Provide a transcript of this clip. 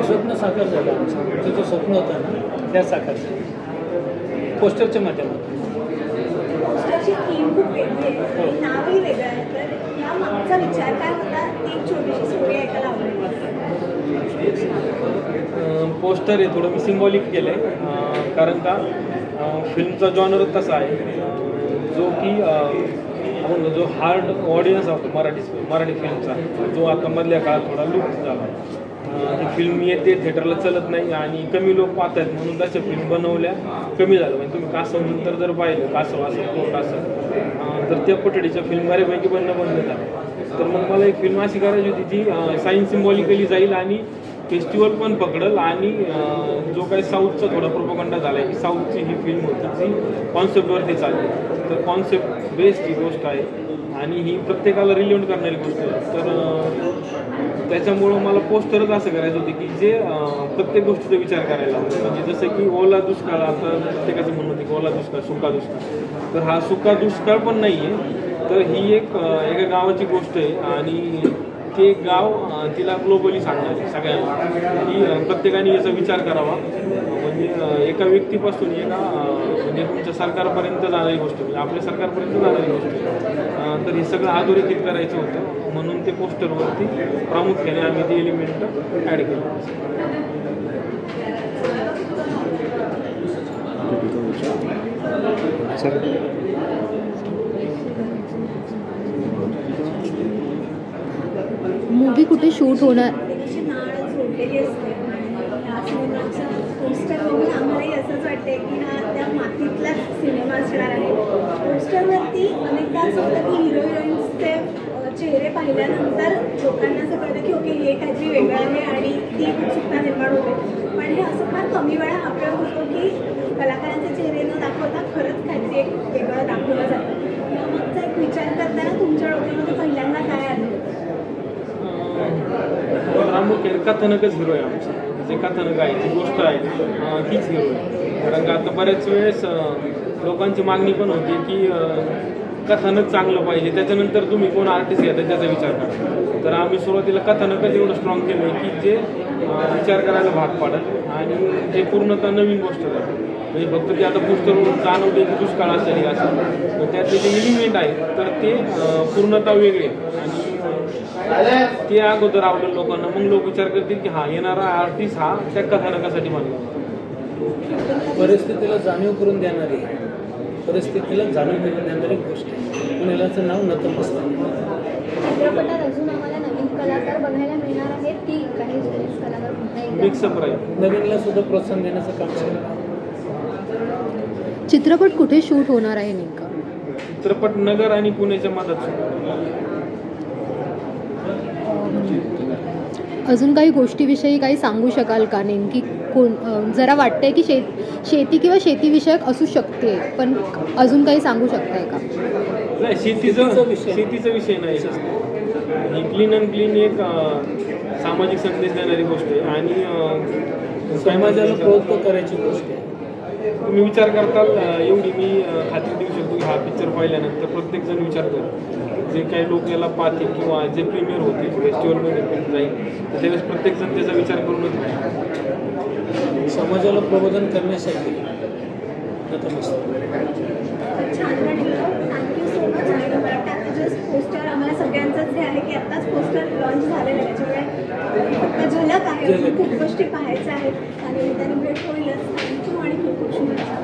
स्वप्न साकार झालं आमचं. तुझं स्वप्न होतं ना त्या साकार झालं पोस्टरच्या माध्यमातून. पोस्टरची थीम खूप वेगळी आहे, नावही वेगळं आहे. तर या मागचा विचार काय होता, एक छोटीशी स्टोरी ऐकायला आवडेल. पोस्टर हे थोडं मी सिम्बॉलिक केलं आहे, कारण का फिल्मचा जॉनर तसा आहे जो की आपण जो हार्ड ऑडियन्स असतो मराठी फिल्मचा, जो आता मधल्या काळात थोडा लुप्त झाला. ही फिल्म येते थिएटरला चलत नाही आणि कमी लोक पाहत आहेत म्हणून तशा फिल्म बनवल्या कमी झालं. म्हणजे तुम्ही कासव नंतर जर पाहिलं कासव असं कोर्ट असं तर त्या पठडीच्या फिल्म बऱ्यापैकी बनणं बंद झालं. तर मग मला एक फिल्म अशी करायची होती जी सायन्स सिम्बॉलिकली जाईल आणि फेस्टिवल पण पकडल आणि जो काही साऊथचा थोडा प्रोपगंडा झाला आहे की साऊथची ही फिल्म होती जी कॉन्सेप्टवरती चालली. तर कॉन्सेप्ट बेस्ड ही गोष्ट आहे आणि ही प्रत्येकाला रिलेव्हंट करणारी गोष्ट आहे. तर त्याच्यामुळं मला पोस्टरच असं करायचं होते की जे प्रत्येक गोष्टीचा विचार करायला हवा. म्हणजे जसं की ओला दुष्काळ, आता प्रत्येकाचं म्हणणं होतं की ओला दुष्काळ सुका दुष्काळ, तर हा सुका दुष्काळ पण नाही आहे. तर ही एका गावाची गोष्ट आहे आणि ते गाव तिला ग्लोबली सांगणार आहे सगळ्यांना की प्रत्येकाने याचा विचार करावा. म्हणजे एका व्यक्तीपासून म्हणजे तुमच्या सरकारपर्यंत जाणारी गोष्ट, म्हणजे आपल्या सरकारपर्यंत जाणारी गोष्ट. तर हे सगळं अधोरेखित करायचं होतं म्हणून ते पोस्टरवरती प्रामुख्याने आम्ही ते एलिमेंट ॲड केले. मूवी कुठे शूट होणार? नाळ जोडलेली असते या सिनेमाच्या पोस्टर बघून आम्हालाही असंच वाटते की हा त्या मातीतलाच सिनेमा असणार आहे. पोस्टरवरती अनेकदा असं होतं की हिरो हिरोईन्सचे चेहरे पाहिल्यानंतर लोकांना असं कळतं की ओके हे काहीतरी वेगळं आहे आणि ती उत्सुकता निर्माण होते. पण हे असं फार कमी वेळा आपल्याला होतं की कलाकारांचे चेहरे न दाखवता खरंच काहीतरी एक वेगळं दाखवलं जातं. यामागचा एक विचार करताना तुमच्या डोक्यामध्ये पहिल्यांदा काय आलं? प्रामुख्याने कथानकच हिरो आहे आमचा. जे कथानक आहे जी गोष्ट आहे तीच हिरो आहे. कारण का आता बऱ्याच वेळेस लोकांची मागणी पण होती की कथानक चांगलं पाहिजे, त्याच्यानंतर तुम्ही कोण आर्टिस्ट घेता त्याचा विचार करा. तर आम्ही सुरुवातीला कथानकच एवढं स्ट्रॉंग केलं आहे की जे विचार करायला भाग पाडेल आणि जे पूर्णतः नवीन गोष्ट आहे. म्हणजे फक्त ते आता पोस्टरवरून जाणवते की दुष्काळ असेल असं, तर त्यातले जे एलिमेंट आहेत तर ते पूर्णतः वेगळे आणि ते अगोदर आवडेल लोकांना. मग लोक विचार करतील की हा येणारा आर्टिस्ट हा त्या कथानकासाठी मानला. परिस्थितीला जाणीव करून देणारी गोष्ट आहे. पुण्यालाचं नाव नतमस्तक. चित्रपटात अजून आम्हाला नवीन कलाकार बघायला मिळणार आहेत की काही जुनेच कलाकार पुन्हा एकदा? मिक्सअप राहील. नवीनला सुद्धा प्रोत्साहन देण्याचं काम चालू. चित्रपट कुठे शूट होणार आहे नेमका? चित्रपट नगर आणि पुण्याच्या मधात. अजून काही गोष्टीविषयी काही सांगू शकाल का? नेमकी जरा वाटतंय की शेती किंवा शेतीविषयक असू शकते, पण अजून काही सांगू शकताय का? नाही, शेतीचा विषय नाही. क्लीन अँड क्लीन एक सामाजिक संदेश देणारी गोष्ट आहे आणि समाजाला प्रवृत्त करायची गोष्ट आहे. तुम्ही विचार करताल एवढी मी खात्री देऊ शकतो की हा पिक्चर पाहिल्यानंतर प्रत्येकजण विचार करतो. जे काही लोक याला पाहतील किंवा जे प्रीमियर होतील फेस्टिवलमध्ये फिल्म जाईल तर त्यावेळेस प्रत्येकजण त्याचा विचार करूनच समाजाला प्रबोधन करण्यासाठी नतमस्तक. छान वाटलं, थँक्यू सो मच. आणि मला वाटतं जस्ट पोस्टर आम्हाला सगळ्यांचंच हे आहे की आत्ताच पोस्टर लॉन्च झालेलं आहे, त्याच्यामुळे फक्त झलक आहे, अजून खूप गोष्टी पाहायच्या आहेत आणि त्याने भेट होईलच. थँक्यू आणि खूप खूप शुभेच्छा.